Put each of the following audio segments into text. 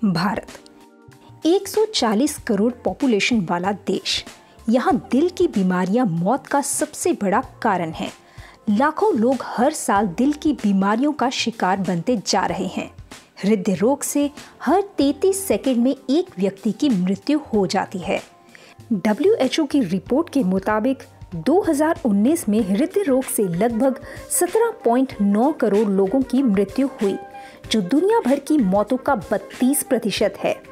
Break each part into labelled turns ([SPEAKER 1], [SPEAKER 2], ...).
[SPEAKER 1] Bharat 140 crore population वाला देश। यहाँ दिल की बीमारियां मौत का सबसे बड़ा कारण है। लाखों लोग हर साल दिल की बीमारियों का शिकार बनते जा रहे हैं। हृदय रोग से हर 33 सेकंड में एक व्यक्ति की मृत्यु हो जाती है। WHO की रिपोर्ट के मुताबिक 2019 में हृदय रोग से लगभग 17.9 करोड़ लोगों की मृत्यु हुई, जो दुनिया भर की मौतों का 32% है।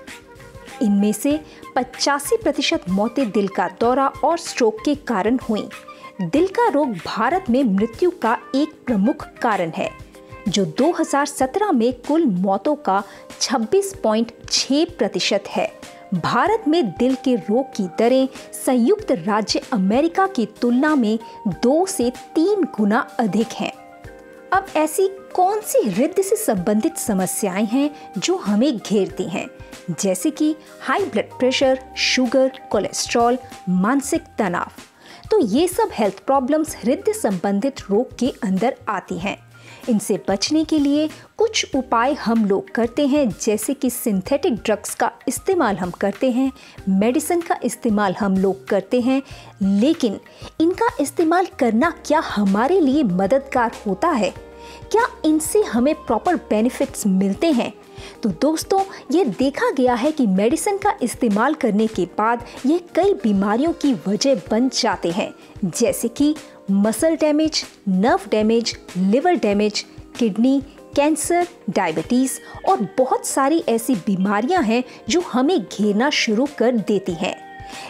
[SPEAKER 1] इनमें से 85% मौतें दिल का दौरा और स्ट्रोक के कारण हुई। दिल का रोग भारत में मृत्यु का एक प्रमुख कारण है, जो 2017 में कुल मौतों का 26.6% है। भारत में दिल के रोग की दरें संयुक्त राज्य अमेरिका की तुलना में 2 से 3 गुना अधिक हैं। अब ऐसी कौन सी हृदय से संबंधित समस्याएं हैं जो हमें घेरती हैं, जैसे कि high blood pressure, sugar, cholesterol, मानसिक तनाव। तो ये सब हेल्थ प्रॉब्लम्स हृदय संबंधित रोग के अंदर आती हैं। इनसे बचने के लिए कुछ उपाय हम लोग करते हैं, जैसे कि सिंथेटिक ड्रग्स का इस्तेमाल हम करते हैं, मेडिसिन का इस्तेमाल हम लोग करते हैं, लेकिन इनका इस्तेमाल करना क्या हमारे लिए मददगार होता है? क्या इनसे हमें प्रॉपर बेनिफिट्स मिलते हैं? तो दोस्तों, ये देखा गया है कि मेडिसिन का इस्तेमाल करने के बाद ये कई बीमारियों की वजह बन जाते हैं, जैसे कि muscle damage, nerve damage, liver damage, kidney, cancer, diabetes और बहुत सारी ऐसी बीमारियां हैं जो हमें घेरना शुरू कर देती हैं।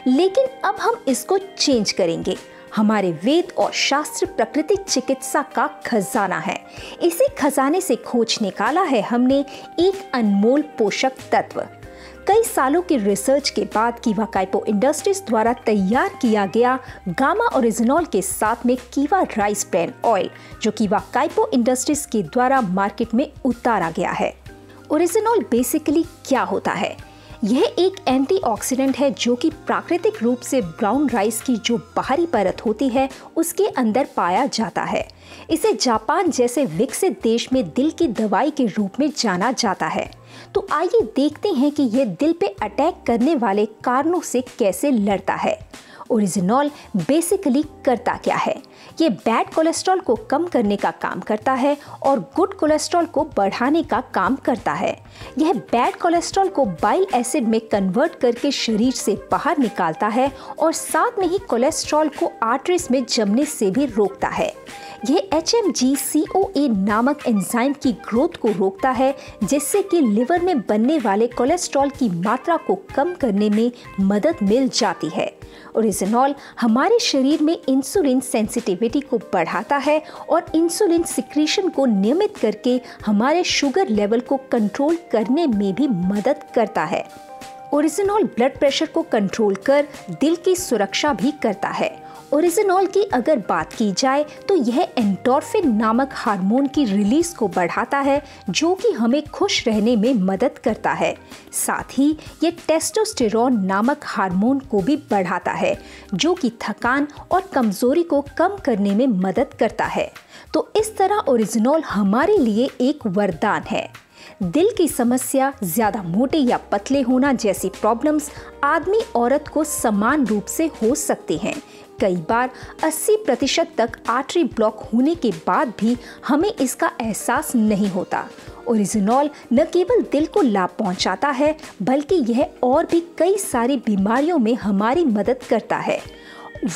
[SPEAKER 1] लेकिन अब हम इसको चेंज करेंगे। हमारे वेद और शास्त्र प्राकृतिक चिकित्सा का खजाना है। इसी खजाने से खोज निकाला है हमने एक अनमोल पोषक तत्व। कई सालों की रिसर्च के बाद कीवा काइपो इंडस्ट्रीज द्वारा तैयार किया गया गामा ओरिजिनॉल के साथ में कीवा राइस ब्रान ऑयल, जो कीवा काइपो इंडस्ट्रीज के द्वारा मार्केट में उतारा गया है। ओरिजिनॉल बेसिकली क्या होता है? यह एक एंटीऑक्सीडेंट है जो कि प्राकृतिक रूप से ब्राउन राइस की जो बाहरी परत होती है उसके अंदर पाया जाता है। इसे जापान जैसे विकसित देश में दिल की दवाई के रूप में जाना जाता है। तो आइए देखते हैं कि यह दिल पे अटैक करने वाले कारणों से कैसे लड़ता है। ओरिजिनॉल बेसिकली करता क्या है? ये बैड कोलेस्ट्रॉल को कम करने का काम करता है और गुड कोलेस्ट्रॉल को बढ़ाने का काम करता है। यह बैड कोलेस्ट्रॉल को बाइल एसिड में कन्वर्ट करके शरीर से बाहर निकालता है और साथ में ही कोलेस्ट्रॉल को आर्टरीज में जमने से भी रोकता है। यह HMG-CoA नामक एंजाइम की ग्रोथ को रोकता है, जिससे कि लिवर में बनने वाले कोलेस्ट्रॉल की मात्रा को कम करने में मदद मिल जाती है। ओरिजिनॉल हमारे शरीर में इंसुलिन सेंसिटिविटी को बढ़ाता है और इंसुलिन सिक्रीशन को नियमित करके हमारे शुगर लेवल को कंट्रोल करने में भी मदद करता है। ओरिजिनॉल ब्लड प्रेशर को कंट्रोल कर दिल की सुरक्षा भी करता है। ओरिजिनॉल की अगर बात की जाए तो यह एंडोर्फिन नामक हार्मोन की रिलीज को बढ़ाता है, जो कि हमें खुश रहने में मदद करता है। साथ ही ये टेस्टोस्टेरोन नामक हार्मोन को भी बढ़ाता है, जो कि थकान और कमजोरी को कम करने में मदद करता है। तो इस तरह ओरिजिनॉल हमारे लिए एक वरदान है। दिल की समस्या, ज्यादा मोटे या पतले होना जैसी प्रॉब्लम्स आदमी औरत को समान रूप से हो सकती हैं। कई बार 80% तक आर्टरी ब्लॉक होने के बाद भी हमें इसका एहसास नहीं होता। ओरिजिनॉल न केवल दिल को लाभ पहुंचाता है, बल्कि यह और भी कई सारी बीमारियों में हमारी मदद करता है,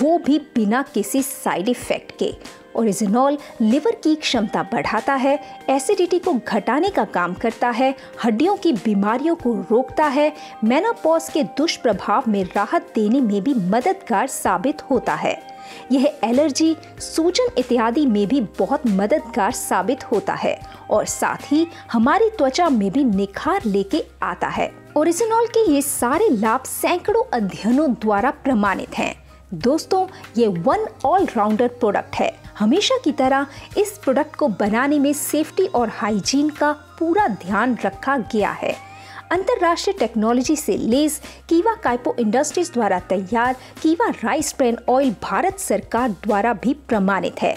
[SPEAKER 1] वो भी बिना किसी साइड इफेक्ट के। ओरिजिनॉल लिवर की क्षमता बढ़ाता है, एसिडिटी को घटाने का काम करता है, हड्डियों की बीमारियों को रोकता है, मेनोपॉज के दुष्प्रभाव में राहत देने में भी मददगार साबित होता है। यह एलर्जी, सूजन इत्यादि में भी बहुत मददगार साबित होता है और साथ ही हमारी त्वचा में भी निखार लेके आता है। ओरिजिनॉल के ये सारे लाभ सैकड़ों अध्ययनों द्वारा प्रमाणित हैं। दोस्तों, ये वन ऑलराउंडर प्रोडक्ट है। हमेशा की तरह इस प्रोडक्ट को बनाने में सेफ्टी और हाइजीन का पूरा ध्यान रखा गया है। अंतर्राष्ट्रीय टेक्नोलॉजी से लेस कीवा काइपो इंडस्ट्रीज द्वारा तैयार कीवा राइस ब्रेन ऑयल भारत सरकार द्वारा भी प्रमाणित है।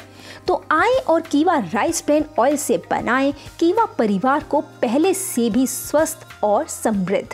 [SPEAKER 1] तो आए और कीवा राइस ब्रेन ऑयल से बनाएं कीवा परिवार को पहले से भी स्वस्थ और समृद्ध।